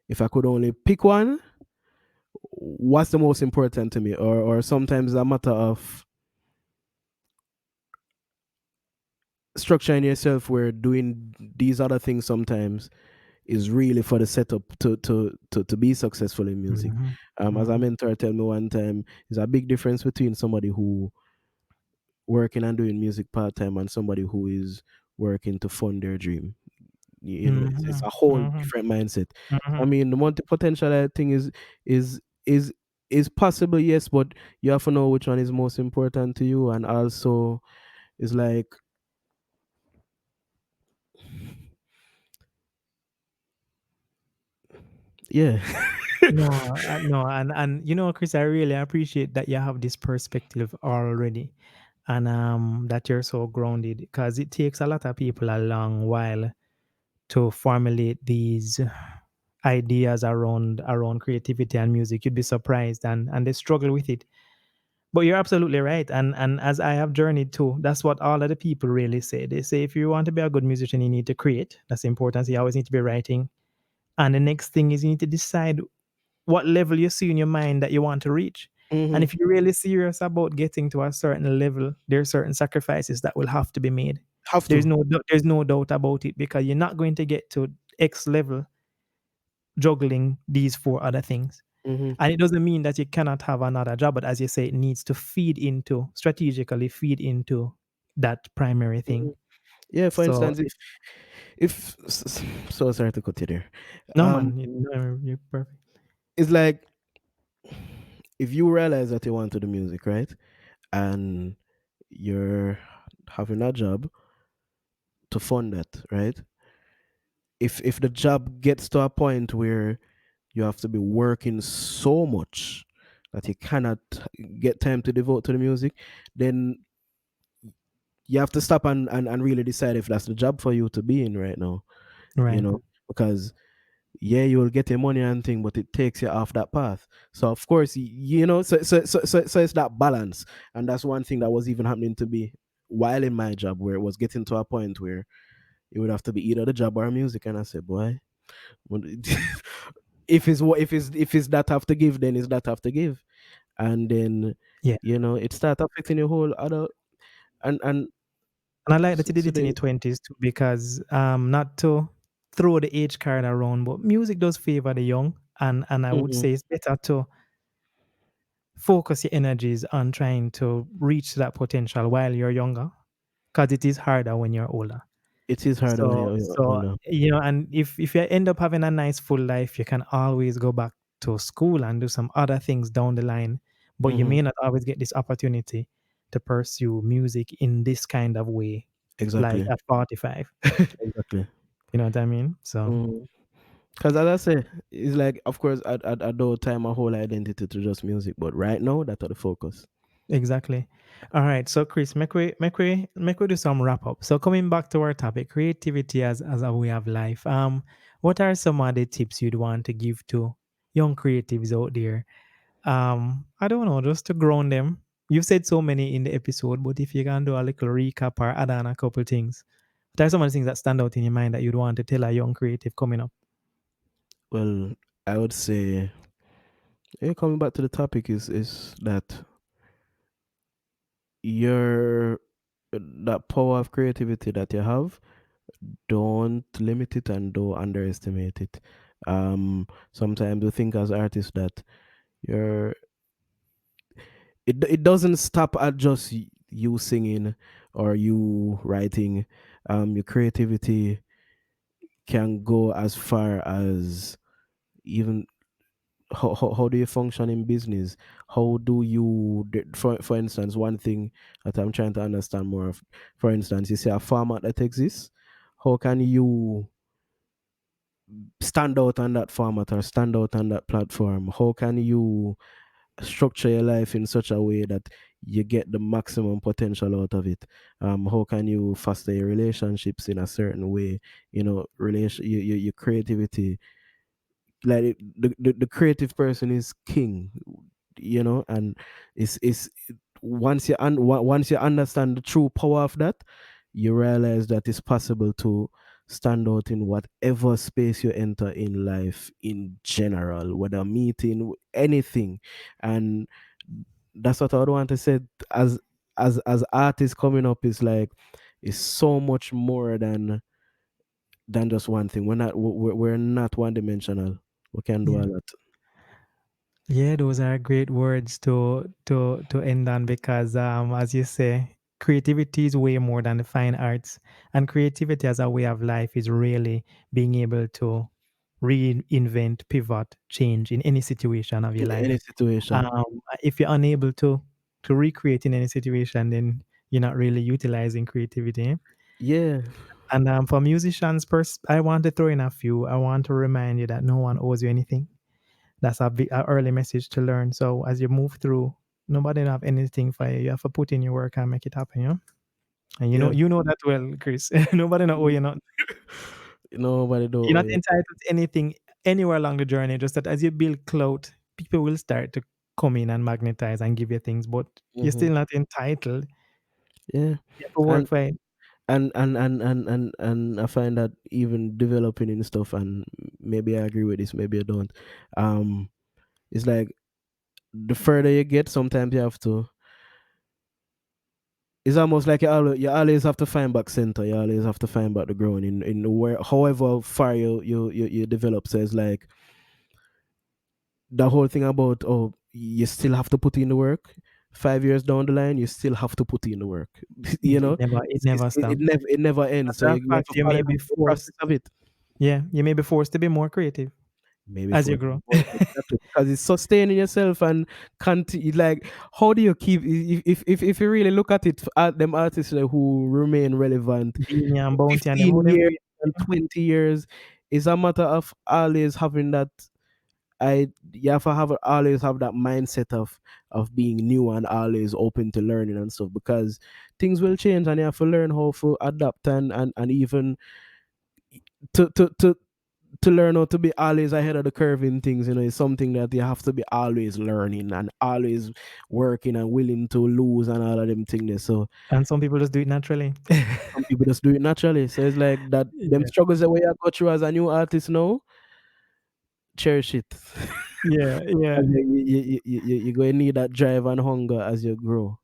If I could only pick one, what's the most important to me? Or sometimes a matter of structuring yourself where doing these other things sometimes is really for the setup to be successful in music. Mhm, As a mhm, mentor tell me one time, there's a big difference between somebody who working and doing music part time and somebody who is working to fund their dream. You know, it's mhm, a whole mhm, different mindset. I mhm. mean, the multi potential thing is is is possible, yes, but you have to know which one is most important to you, and also it's like, yeah. No, and Chris, I really appreciate that you have this perspective already, and that you're so grounded because it takes a lot of people a long while to formulate these ideas around creativity and music. You'd be surprised, and they struggle with it. But you're absolutely right, and as I have journeyed too, that's what all of the people really say. They say if you want to be a good musician, you need to create. That's important. So you always need to be writing. And the next thing is you need to decide what level you see in your mind that you want to reach. And Hmm. if you're really serious about getting to a certain level, there are certain sacrifices that will have to be made. Have to. There's no doubt about it because you're not going to get to X level juggling these four other things. Hmm. And it doesn't mean that you cannot have another job, but as you say, it needs to strategically feed into that primary Hmm. thing. Yeah, for So instance, if so sorry to cut you there. no Um, man, you're perfect. it's like if you realize that you want to do music, right? And you're having a job to fund that, right? If the job gets to a point where you have to be working so much that you cannot get time to devote to the music, then you have to stop and really decide if that's the job for you to be in right now, you Right. know, because yeah, you will get your money and thing, but it takes you off that path. So of course, so it's that balance, and that's one thing that was even happening to me while in my job, where it was getting to a point where it would have to be either the job or music, and I said, boy, what- if it's that have to give, then it's that have to give, and then Yeah. it start affecting your whole other and And I like that so, you did so it in your they. 20s too, because not to throw the age card around, but music does favor the young. And I would Mhm, say it's better to focus your energies on trying to reach that potential while you're younger, because it is harder when you're older. it is harder when you're So older. and if you end up having a nice full life, you can always go back to school and do some other things down the line, but you Hmm. may not always get this opportunity. to pursue music in this kind of way, like Exactly. at 45. Exactly. You know what I mean? So Because as I say, it's like, of course, I don't tie my whole identity to just music, but right now, that's the focus. exactly. All right. So Chris, make we do some wrap up. So coming back to our topic, creativity as a way of life. What are some of the tips you'd want to give to young creatives out there? I don't know, just to ground them. You've said so many in the episode, but if you can do a little recap or add on a couple things, what are some of the things that stand out in your mind that you'd want to tell a young creative coming up? Well, I would say, coming back to the topic, is that your that power of creativity that you have, don't limit it and don't underestimate it. Sometimes we think as artists that you're it doesn't stop at just you singing or you writing. Your creativity can go as far as even how do you function in business? How do you for instance, one thing that I'm trying to understand more of, for instance, you say a format that exists, how can you stand out on that format or stand out on that platform? How can you structure your life in such a way that you get the maximum potential out of it? How can you foster your relationships in a certain way? Your creativity, like the creative person is king, and it's once you understand the true power of that, you realize that it's possible to stand out in whatever space you enter in life in general, whether meeting anything. And that's what I would want to say. As artists coming up, is like, it's so much more than just one thing. We're not one dimensional. We can do a Yeah. lot. Yeah, those are great words to end on because as you say, creativity is way more than the fine arts. And creativity as a way of life is really being able to reinvent, pivot, change in any situation of your In any life. situation. If you're unable to recreate in any situation, then you're not really utilizing creativity. Yeah. And for musicians, I want to throw in a few. I want to remind you that no one owes you anything. That's a early message to learn. So as you move through, nobody have anything for you. You have to put in your work and make it happen. And Yeah. you know that well, Chris. Nobody know owe Mm. you not. Nobody don't You're owe not you. entitled to anything anywhere along the journey. Just that as you build clout, people will start to come in and magnetize and give you things, but you're Hmm. still not entitled. Yeah. You have to work And for it. and I find that even developing in stuff, and maybe I agree with this, maybe I don't. Um, it's like, the further you get, sometimes you have to. It's almost like you always have to find back center. You always have to find back the ground in where, however far you develop. So it's like the whole thing about, oh, you still have to put in the work. 5 years down the line, you still have to put in the work. you It know, never it it's, never stops. it never ends. So Matter of you have fact, to you follow may be the process forced. of it. Yeah, you may be forced to be more creative Maybe as you for grow. exactly, because it's sustaining yourself and continue. Like, how do you keep, if you really look at it, at them artists like who remain relevant Beanie and for Bounty and them, how 15 them do years it? and 20 years, it's a matter of always having that. You have to always have that mindset of being new and always open to learning and stuff, because things will change and you have to learn how to adapt, and even to to to to learn how to be always ahead of the curve in things. Is something that you have to be always learning and always working and willing to lose and all of them things. So And some people just do it naturally. some people just do it naturally. So it's like that, them Yeah. struggles that we have got through as a new artist now, cherish it. Yeah, yeah. And you're going to need that drive and hunger as you grow.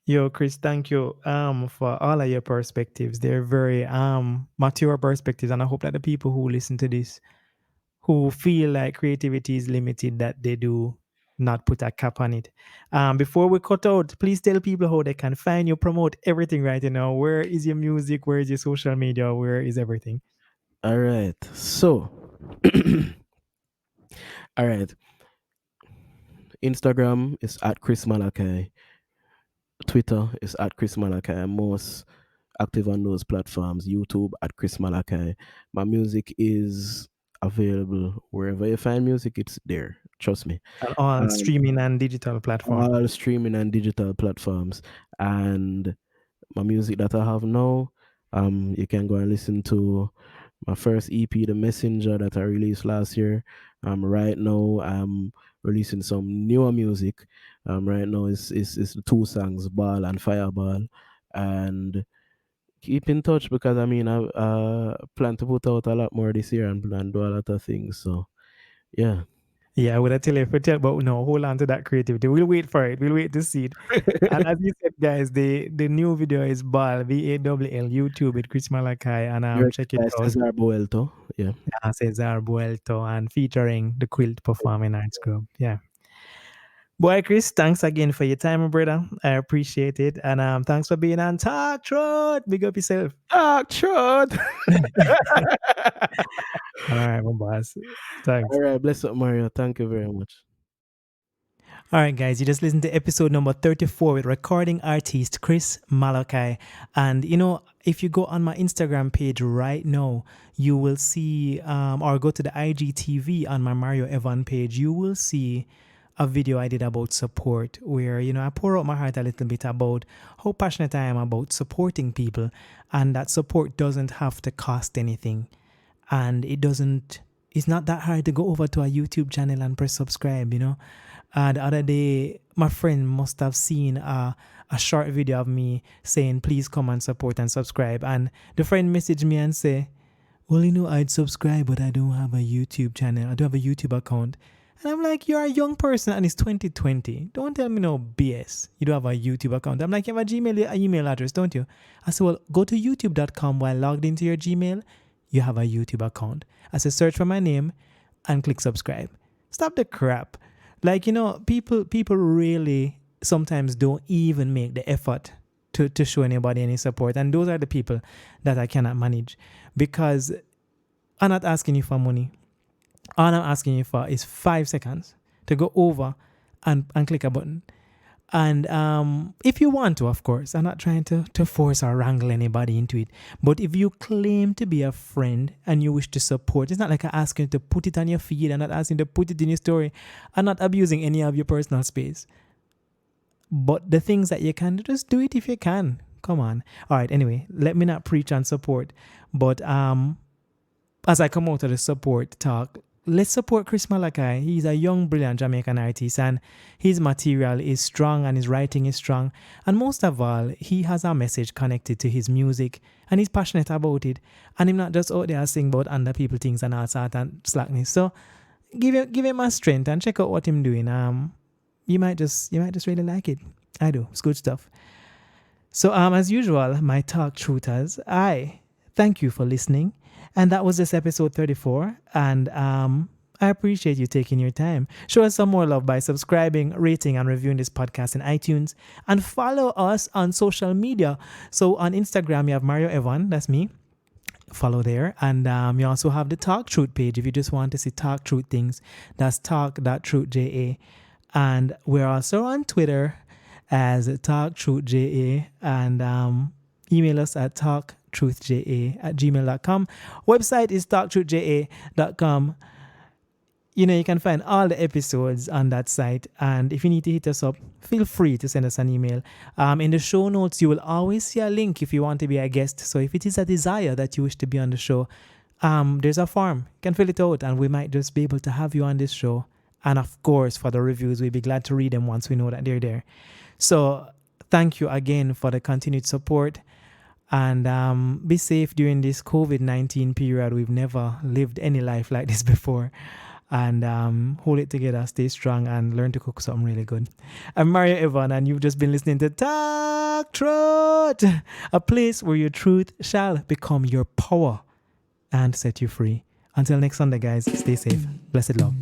Yo, Chris, thank you for all of your perspectives. They're very mature perspectives, and I hope that the people who listen to this, who feel like creativity is limited, that they do not put a cap on it. Before we cut out, please tell people how they can find you, promote everything right now. Where is your music? Where is your social media? Where is everything? All right. So, all right. Instagram is at Chris Malachi. Twitter is at Chris Malachi. I'm most active on those platforms. YouTube at Chris Malachi. My music is available wherever you find music. It's there. Trust me. On all Um, streaming and digital platform. all streaming and digital platforms. And my music that I have now, you can go and listen to my first EP, The Messenger, that I released last year. Right now I'm releasing some newer music. Right now it's the two songs, Ball and Fireball. And keep in touch, because I mean I plan to put out a lot more this year and plan to do a lot of things. So yeah. Yeah, I would have tell you if you tell, but no, hold on to that creativity. We'll wait for it. We'll wait to see it. And as you said, guys, the new video is Ball, BALL, YouTube with Chris Malachi, and check it By out. Cesar Boelto. Yeah. Cesar Buelto and featuring the Quilt Performing Arts Group. Yeah. Boy, Chris, thanks again for your time, my brother. I appreciate it. And thanks for being on Talk Truth. Big up yourself. Ah, truth. All right, my boss. Thanks. All right, bless up, Mario. Thank you very much. All right, guys, you just listened to episode number 34 with recording artist Chris Malachi. And, if you go on my Instagram page right now, you will see, or go to the IGTV on my Mario Evon page, you will see a video I did about support where, I pour out my heart a little bit about how passionate I am about supporting people, and that support doesn't have to cost anything. And it's not that hard to go over to a YouTube channel and press subscribe, the other day, my friend must have seen a short video of me saying, please come and support and subscribe. And the friend messaged me and say, well, I'd subscribe, but I don't have a YouTube channel. I don't have a YouTube account. And I'm like, you're a young person and it's 2020. Don't tell me no BS. You don't have a YouTube account. I'm like, you have a Gmail, email address, don't you? I said, well, go to youtube.com while logged into your Gmail. You have a YouTube account. I said, search for my name and click subscribe. Stop the crap. Like, people really sometimes don't even make the effort to show anybody any support. And those are the people that I cannot manage, because I'm not asking you for money. All I'm asking you for is 5 seconds to go over and click a button. And if you want to, of course, I'm not trying to force or wrangle anybody into it. But if you claim to be a friend and you wish to support, it's not like I ask you to put it on your feed. I'm not asking you to put it in your story. I'm not abusing any of your personal space. But the things that you can, just do it if you can. Come on. All right, anyway, let me not preach on support. But as I come out of the support talk, let's support Chris Malachi. He's a young, brilliant Jamaican artist, and his material is strong and his writing is strong. And most of all, he has a message connected to his music and he's passionate about it. And he's not just out there singing about other people things and all sort and slackness. So give him a strength and check out what he's doing. You might just really like it. I do. It's good stuff. So as usual, my talk truthers, I thank you for listening. And that was this episode 34. And I appreciate you taking your time. Show us some more love by subscribing, rating, and reviewing this podcast in iTunes. And follow us on social media. So on Instagram, you have Mario Evon. That's me. Follow there. And you also have the Talk Truth page if you just want to see Talk Truth things. That's talk.truthja. And we're also on Twitter as TalkTruthJA. And email us at talktruthja@gmail.com. Website is talktruthja.com. You can find all the episodes on that site. And if you need to hit us up, feel free to send us an email. In the show notes, you will always see a link if you want to be a guest. So if it is a desire that you wish to be on the show, there's a form. You can fill it out and we might just be able to have you on this show. And of course, for the reviews, we'd be glad to read them once we know that they're there. So thank you again for the continued support. And be safe during this COVID-19 period. We've never lived any life like this before. And hold it together, stay strong, and learn to cook something really good. I'm Mario Evon, and you've just been listening to Talk Truth, a place where your truth shall become your power and set you free. Until next Sunday, guys, stay safe. Blessed love.